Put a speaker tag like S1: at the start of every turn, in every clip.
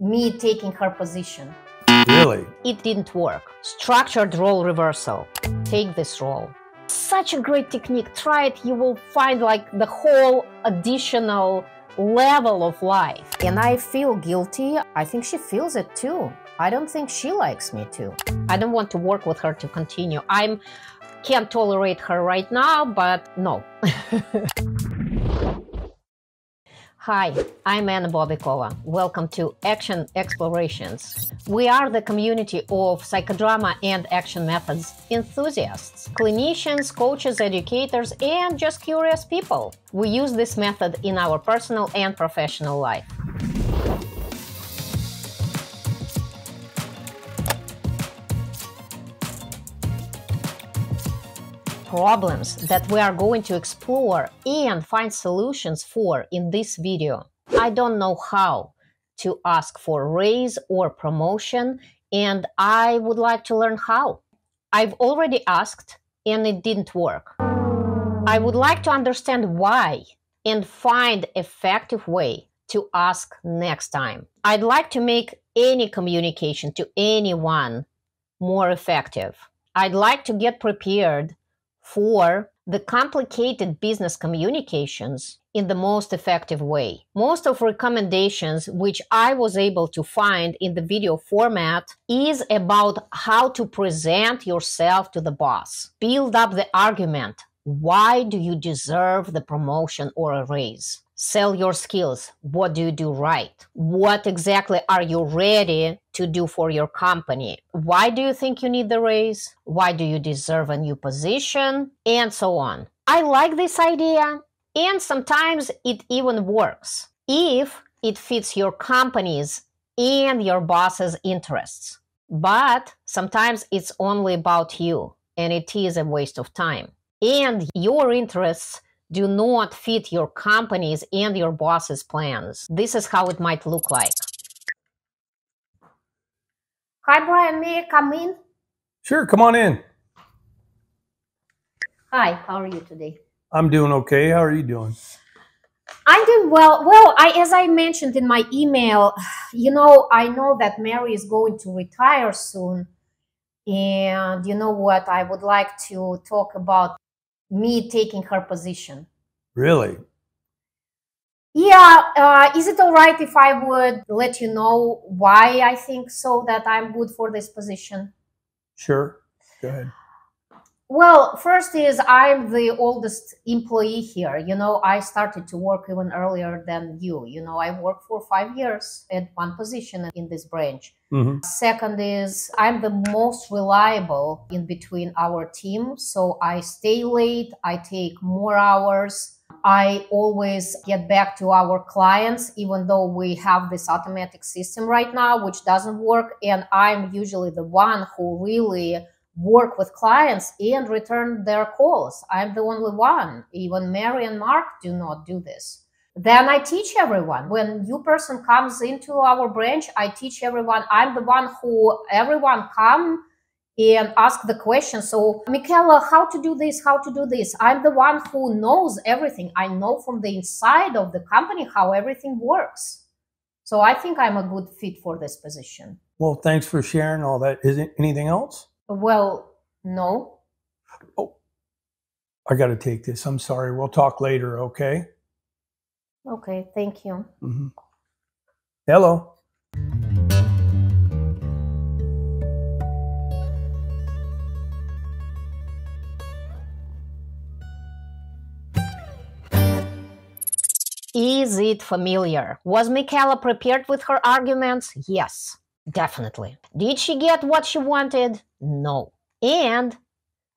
S1: me taking her position.
S2: Really?
S1: It didn't work. Structured role reversal. Take this role. Such a great technique. Try it. You will find like the whole additional level of life. And I feel guilty. I think she feels it too. I don't think she likes me too. I don't want to work with her to continue. I can't tolerate her right now, but no. Hi, I'm Anna Bobikova. Welcome to Action Explorations. We are the community of psychodrama and action methods enthusiasts, clinicians, coaches, educators, and just curious people. We use this method in our personal and professional life. Problems that we are going to explore and find solutions for in this video. I don't know how to ask for raise or promotion, and I would like to learn how. I've already asked and it didn't work. I would like to understand why and find an effective way to ask next time. I'd like to make any communication to anyone more effective. I'd like to get prepared for the complicated business communications in the most effective way. Most of recommendations which I was able to find in the video format is about how to present yourself to the boss. Build up the argument. Why do you deserve the promotion or a raise? Sell your skills. What do you do right? What exactly are you ready to do for your company? Why do you think you need the raise? Why do you deserve a new position? And so on. I like this idea, and sometimes it even works if it fits your company's and your boss's interests. But sometimes it's only about you, and it is a waste of time. And your interests do not fit your company's and your boss's plans. This is how it might look like. Hi, Brian. May I come in?
S2: Sure, come on in.
S1: Hi, how are you today?
S2: I'm doing okay. How are you doing?
S1: I'm doing well. Well, as I mentioned in my email, I know that Mary is going to retire soon. And you know what? I would like to talk about me taking her position.
S2: Really?
S1: Yeah, is it all right if I would let you know why I think so that I'm good for this position?
S2: Sure, go ahead.
S1: Well, first is I'm the oldest employee here. I started to work even earlier than you. I worked for 5 years at one position in this branch.
S2: Mm-hmm.
S1: Second is I'm the most reliable in between our team. So I stay late, I take more hours. I always get back to our clients, even though we have this automatic system right now, which doesn't work. And I'm usually the one who really work with clients and return their calls. I'm the only one. Even Mary and Mark do not do this. Then I teach everyone. When new person comes into our branch, I teach everyone. I'm the one who everyone come and ask the question. So, Michaela, how to do this, how to do this? I'm the one who knows everything. I know from the inside of the company how everything works. So I think I'm a good fit for this position.
S2: Well, thanks for sharing all that. Is it anything else?
S1: Well, no.
S2: Oh, I got to take this. I'm sorry. We'll talk later, okay?
S1: Okay, thank you.
S2: Mm-hmm. Hello.
S1: Is it familiar? Was Michaela prepared with her arguments? Yes, definitely. Did she get what she wanted? No. And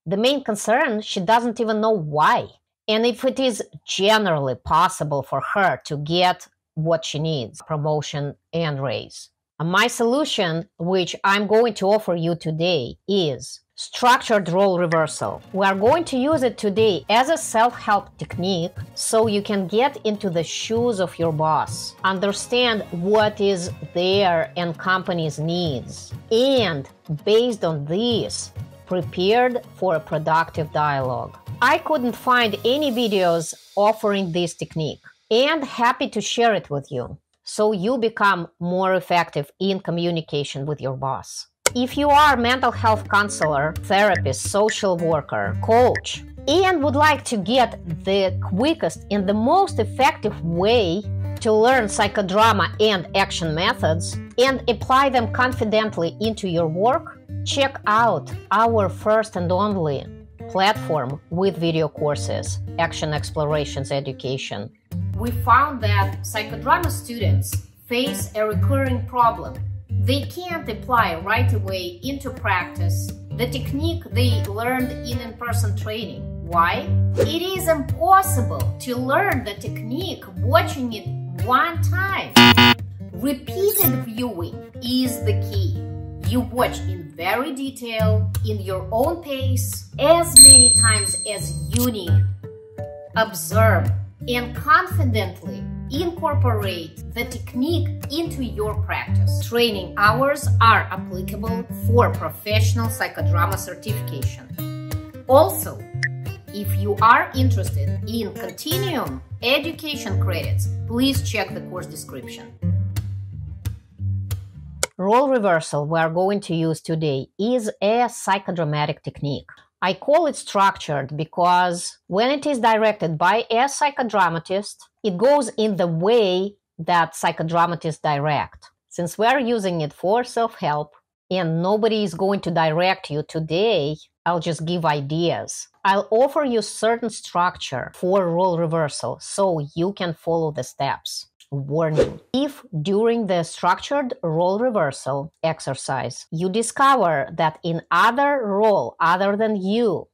S1: the main concern, she doesn't even know why. And if it is generally possible for her to get what she needs, promotion and raise. My solution, which I'm going to offer you today, is structured role reversal. We are going to use it today as a self-help technique so you can get into the shoes of your boss, understand what is their and company's needs, and based on this, prepared for a productive dialogue. I couldn't find any videos offering this technique and happy to share it with you. so you become more effective in communication with your boss. If you are a mental health counselor, therapist, social worker, coach, and would like to get the quickest and the most effective way to learn psychodrama and action methods and apply them confidently into your work, check out our first and only platform with video courses, Action Explorations Education. We found that psychodrama students face a recurring problem. They can't apply right away into practice the technique they learned in in-person training. Why? It is impossible to learn the technique watching it one time. Repeated viewing is the key. You watch in very detail, in your own pace, as many times as you need. Observe and confidently incorporate the technique into your practice. Training hours are applicable for professional psychodrama certification. Also, if you are interested in continuum education credits, please check the course description. Role reversal we are going to use today is a psychodramatic technique. I call it structured because when it is directed by a psychodramatist, it goes in the way that psychodramatists direct. Since we are using it for self-help and nobody is going to direct you today, I'll just give ideas. I'll offer you certain structure for role reversal so you can follow the steps. Warning: if during the structured role reversal exercise you discover that in other role other than you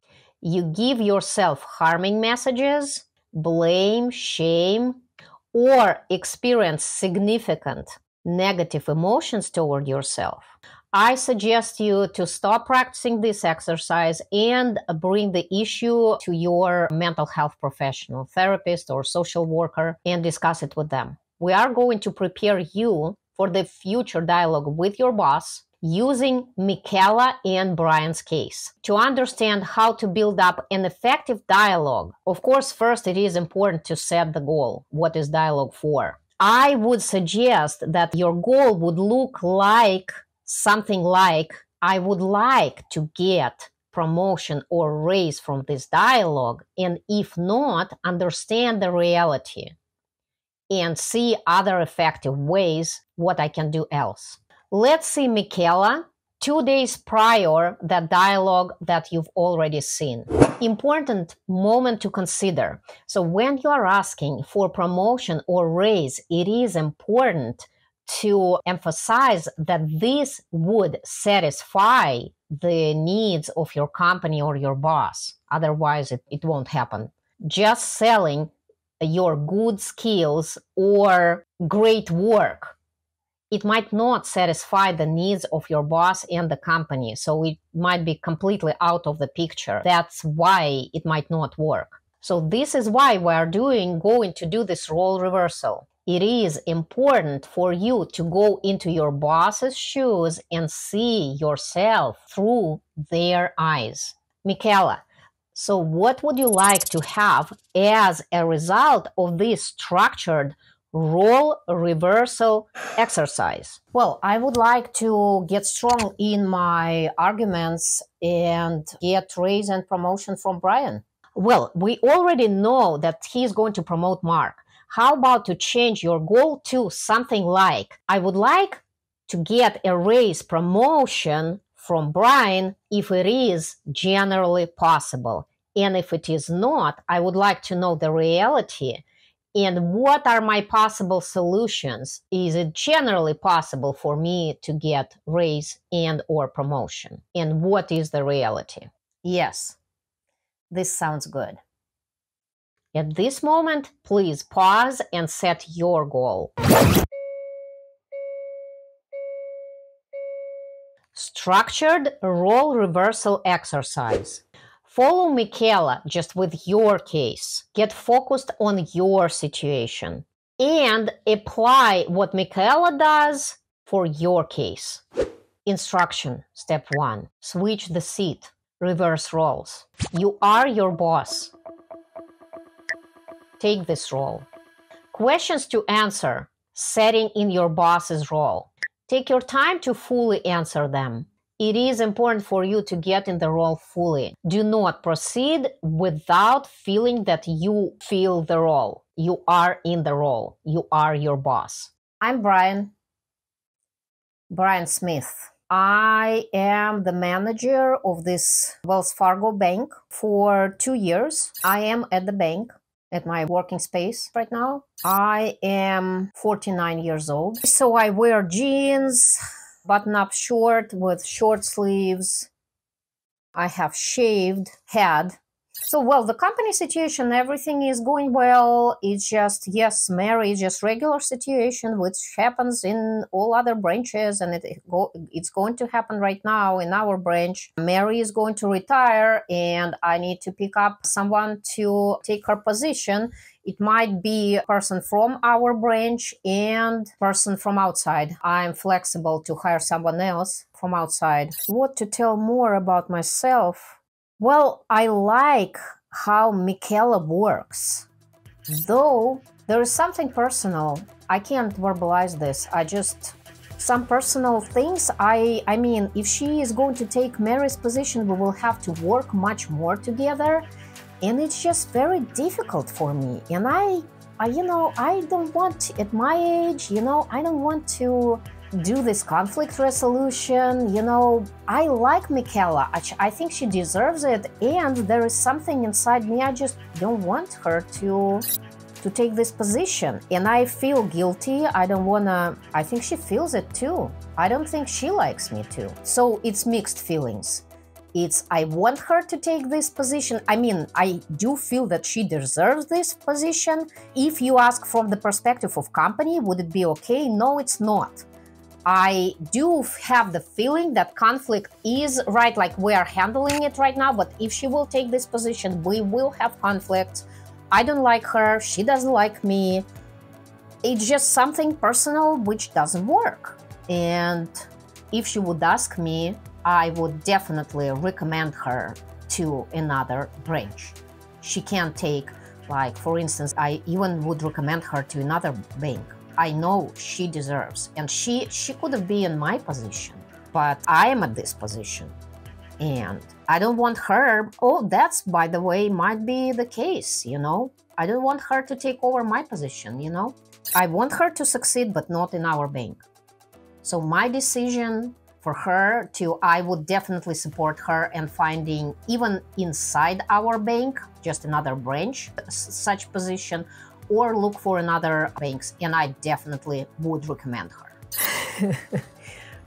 S1: give yourself harming messages, blame, shame, or experience significant negative emotions toward yourself, I suggest you to stop practicing this exercise and bring the issue to your mental health professional, therapist, or social worker and discuss it with them. We are going to prepare you for the future dialogue with your boss using Michaela and Brian's case to understand how to build up an effective dialogue. Of course, first it is important to set the goal. What is dialogue for? I would suggest that your goal would look like something like, I would like to get promotion or raise from this dialogue, and if not, understand the reality and see other effective ways what I can do else. Let's see Michaela 2 days prior that dialogue that you've already seen. Important moment to consider. So when you are asking for promotion or raise, it is important to emphasize that this would satisfy the needs of your company or your boss. Otherwise, it won't happen. Just selling your good skills or great work, it might not satisfy the needs of your boss and the company. So it might be completely out of the picture. That's why it might not work. So this is why we are going to do this role reversal. It is important for you to go into your boss's shoes and see yourself through their eyes. Michaela, so what would you like to have as a result of this structured role reversal exercise? Well, I would like to get strong in my arguments and get raise and promotion from Brian. Well, we already know that he's going to promote Mark. How about to change your goal to something like, I would like to get a raise promotion from Brian if it is generally possible. And if it is not, I would like to know the reality and what are my possible solutions. Is it generally possible for me to get raise and or promotion? And what is the reality? Yes, this sounds good. At this moment, please pause and set your goal. Structured role reversal exercise. Follow Michaela just with your case. Get focused on your situation and apply what Michaela does for your case. Instruction, step 1. Switch the seat. Reverse roles. You are your boss. Take this role. Questions to answer. setting in your boss's role. Take your time to fully answer them. It is important for you to get in the role fully. Do not proceed without feeling that you feel the role. You are in the role. You are your boss. I'm Brian Smith. I am the manager of this Wells Fargo bank for 2 years. I am at the bank, at my working space right now. I am 49 years old. So I wear jeans, button-up short with short sleeves. I have shaved head. So, well, the company situation, everything is going well. It's just, yes, Mary, just regular situation, which happens in all other branches, and it's going to happen right now in our branch. Mary is going to retire, and I need to pick up someone to take her position. It might be a person from our branch and person from outside. I'm flexible to hire someone else from outside. What to tell more about myself? Well, I like how Michaela works. Though there is something personal. I can't verbalize this. Some personal things. I mean, if she is going to take Mary's position, we will have to work much more together. And it's just very difficult for me. And I don't want, at my age, I don't want to do this conflict resolution. I like Michaela. I think she deserves it. And there is something inside me. I just don't want her to take this position. And I feel guilty. I think she feels it too. I don't think she likes me too. So it's mixed feelings. I want her to take this position. I mean, I do feel that she deserves this position. If you ask from the perspective of company, would it be okay? No, it's not. I do have the feeling that conflict is right, like we are handling it right now, but if she will take this position, we will have conflict. I don't like her, she doesn't like me. It's just something personal which doesn't work. And if she would ask me, I would definitely recommend her to another branch. She can take, like, for instance, I even would recommend her to another bank. I know she deserves, and she could have been in my position, but I am at this position, and I don't want her. Oh, that's, by the way, might be the case, I don't want her to take over my position, I want her to succeed, but not in our bank. So my decision for her I would definitely support her and finding, even inside our bank, just another branch, such position, or look for another banks, and I definitely would recommend her.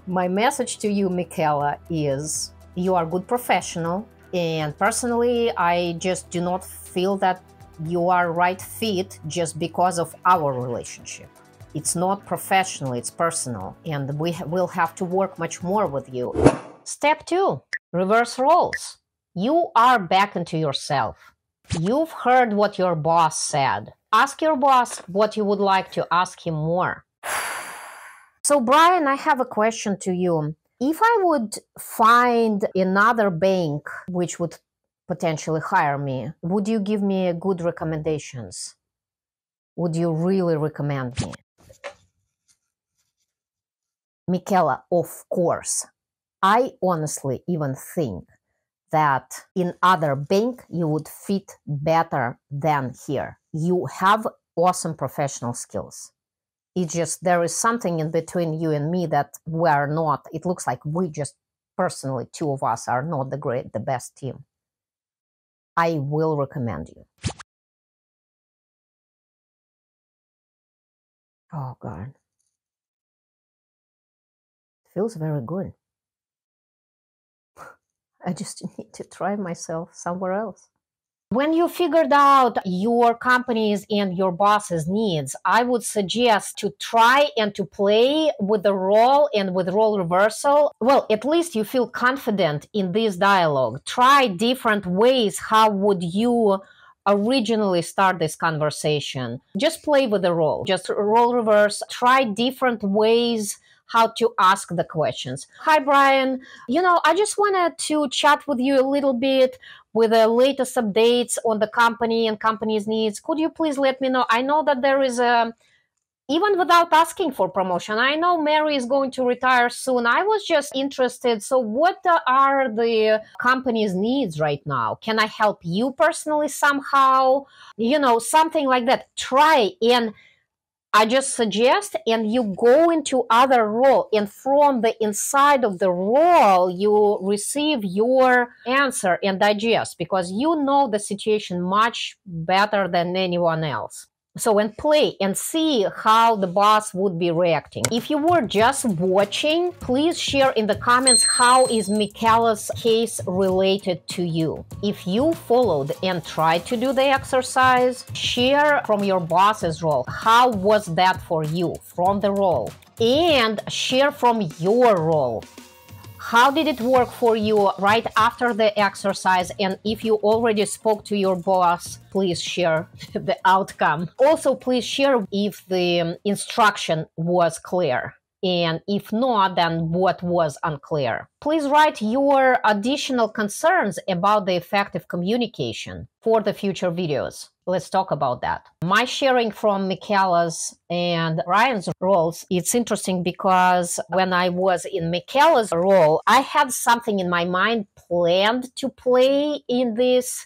S1: My message to you, Michaela, is you are a good professional, and personally, I just do not feel that you are right fit just because of our relationship. It's not professional, it's personal, and we'll have to work much more with you. Step 2, reverse roles. You are back into yourself. You've heard what your boss said. Ask your boss what you would like to ask him more. So, Brian, I have a question to you. If I would find another bank which would potentially hire me, would you give me good recommendations? Would you really recommend me? Michaela, of course. I honestly even think that in other bank you would fit better than here. You have awesome professional skills. It's just there is something in between you and me that we are not. It looks like we just personally, two of us are not the best team. I will recommend you. Oh God. It feels very good. I just need to try myself somewhere else. When you figured out your company's and your boss's needs, I would suggest to try and to play with the role and with role reversal. Well, at least you feel confident in this dialogue. Try different ways. How would you originally start this conversation? Just play with the role. Just role reverse. Try different ways how to ask the questions. Hi, Brian. I just wanted to chat with you a little bit with the latest updates on the company and company's needs. Could you please let me know? I know that there is a even without asking for promotion. I know Mary is going to retire soon. I was just interested. So what are the company's needs right now? Can I help you personally somehow? Something like that. Try, and I just suggest, and you go into other role, and from the inside of the role, you receive your answer and digest, because you know the situation much better than anyone else. So, and play and see how the boss would be reacting. If you were just watching, please share in the comments how is Michaela's case related to you. If you followed and tried to do the exercise, share from your boss's role. How was that for you from the role? And share from your role. How did it work for you right after the exercise? And if you already spoke to your boss, please share the outcome. Also, please share if the instruction was clear. And if not, then what was unclear. Please write your additional concerns about the effective communication for the future videos. Let's talk about that. My sharing from Michaela's and Ryan's roles, it's interesting because when I was in Michaela's role, I had something in my mind planned to play in this.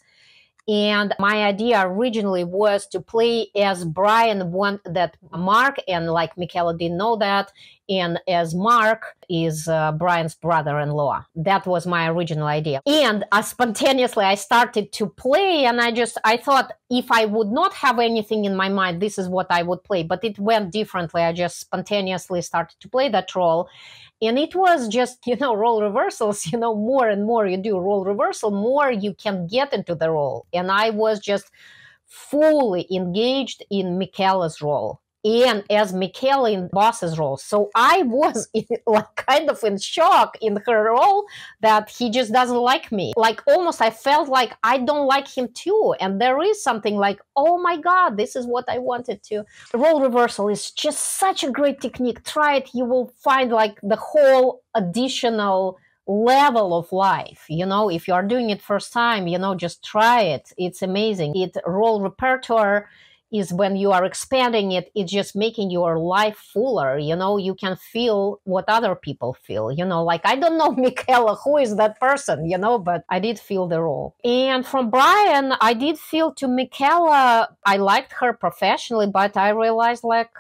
S1: And my idea originally was to play as Brian, one that Mark, and like Michaela didn't know that, and as Mark is Brian's brother-in-law. That was my original idea. And spontaneously I started to play, and I thought if I would not have anything in my mind, this is what I would play. But it went differently. I just spontaneously started to play that role. And it was just, role reversals, more and more you do role reversal, more you can get into the role. And I was just fully engaged in Michaela's role and as Michaela in boss's role. So I was kind of in shock in her role that he just doesn't like me. Like almost I felt like I don't like him too. And there is something like, oh my God, this is what I wanted to. Role reversal is just such a great technique. Try it. You will find like the whole additional level of life. If you are doing it first time, just try it. It's amazing. Role repertoire is when you are expanding it, it's just making your life fuller. You can feel what other people feel. Like I don't know, Michaela, who is that person, but I did feel the role. And from Brian, I did feel to Michaela, I liked her professionally, but I realized like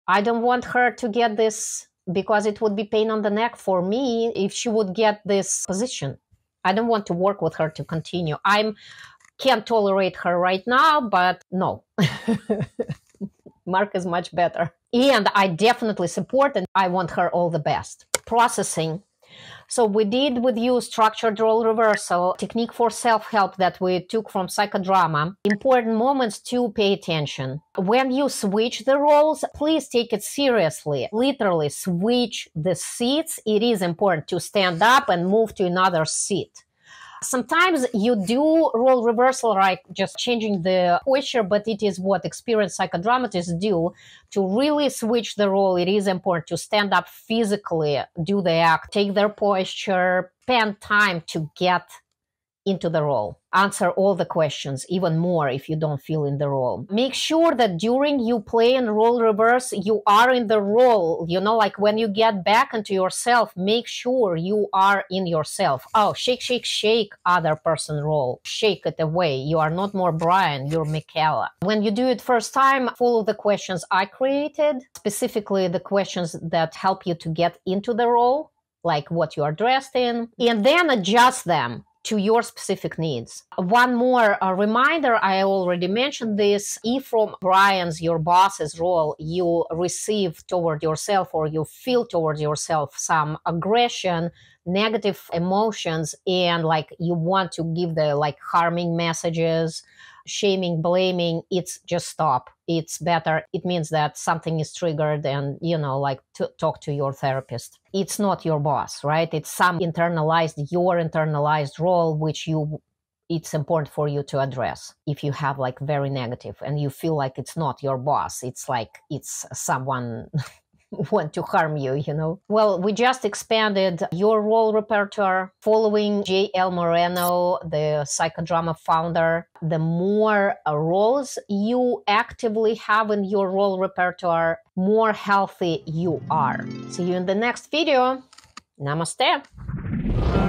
S1: I don't want her to get this, because it would be pain on the neck for me if she would get this position. I don't want to work with her to continue. Can't tolerate her right now, but no. Mark is much better. And I definitely support and I want her all the best. Processing. So we did with you structured role reversal, technique for self-help that we took from Psychodrama. Important moments to pay attention. When you switch the roles, please take it seriously. Literally switch the seats. It is important to stand up and move to another seat. Sometimes you do role reversal, right? Just changing the posture, but it is what experienced psychodramatists do to really switch the role. It is important to stand up physically, do the act, take their posture, spend time to get into the role. Answer all the questions, even more if you don't feel in the role. Make sure that during you play and role reverse, you are in the role. Like when you get back into yourself, make sure you are in yourself. Oh, shake, shake, shake other person role. Shake it away. You are not more Brian, you're Michaela. When you do it first time, follow the questions I created, specifically the questions that help you to get into the role, like what you are dressed in, and then adjust them to your specific needs. One more reminder, I already mentioned this. If from Brian's, your boss's role, you receive toward yourself or you feel towards yourself some aggression, negative emotions, and like you want to give the harming messages, shaming, blaming, it's just stop. It's better. It means that something is triggered and, to talk to your therapist. It's not your boss, right? It's your internalized role, which it's important for you to address. If you have very negative and you feel like it's not your boss, it's like it's someone want to harm you, you know. Well, we just expanded your role repertoire following J.L. Moreno, the Psychodrama founder. The more roles you actively have in your role repertoire, more healthy you are. See you in the next video. Namaste.